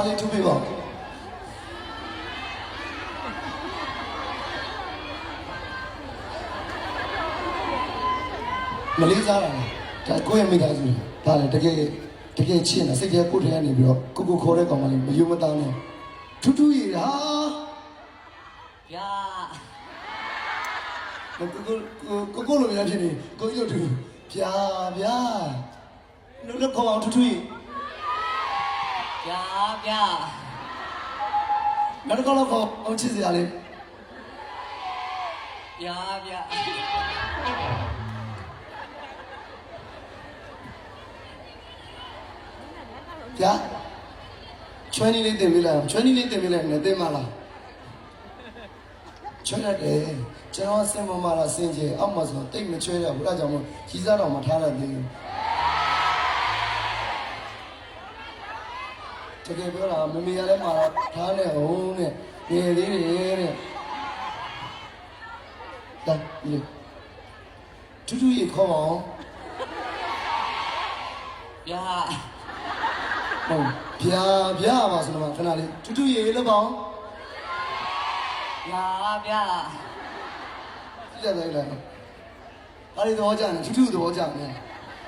လေးထူးပေးပါမလေးစားတာဒါကိုယ့်ရဲ့မိသားစုဒါလည်းတကယ်ချစ်နေတာစိတ်ထဲကိုယ်ထဲကနေပြီးတော့ကိုခေါ်တဲ့ကောင်မလေးမယုံမသားနဲ့ထူးထူးရတာဗျာကိုလိုများဖြစ်နေကိုကြီးတို့ထူးဗျာလို့ခေါ်အောင်ထူးထူးရဗျာနောက်တစ်ခေါက်တော့အောင်ချစ်စရာလေးဗျာဗျာချွန်းလေးတင်ပေးလိုက်ချွန်းလေးတင်ပေးလိုက်နဲ့တင်မလားချွန်းရတယ်ကျွန်တော်စင်မမလာစင်ချေအောက်မှာဆိုတိတ်မချွဲရဘူးအဲဒါကြောင့်မို့ကြီးစားတော်မှာထားရသေးတယ်တကယ်ပြောတာမမေရလည်းမှာထားနေအောင်နဲ့နေသေးတယ်တဲ့ဒါလေထူးထူးရေခေါ်အောင်ဗျာဟုတ်ဗျာပါဆိုတော့ခဏလေးထူးထူးရေလောက်ပါအောင်ဗျာကြည့်လိုက်အားရသဘောကျနေထူးထူးသဘောကျနေ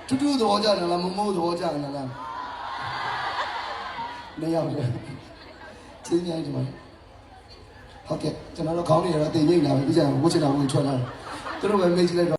ထူးထူးသဘောကျနေလားမမိုးသဘောကျနေလားနေရောက်တယ်ချင်းများဒီမှာဟုတ်ကဲ့ကျွန်တော်တို့ခေါင်းတွေတော့တင်ရိပ်လာပြီပြီးကြရင်ဝှချင်တာဝင်ထွက်လာတယ်သူတို့ပဲမေ့ကြည့်လိုက်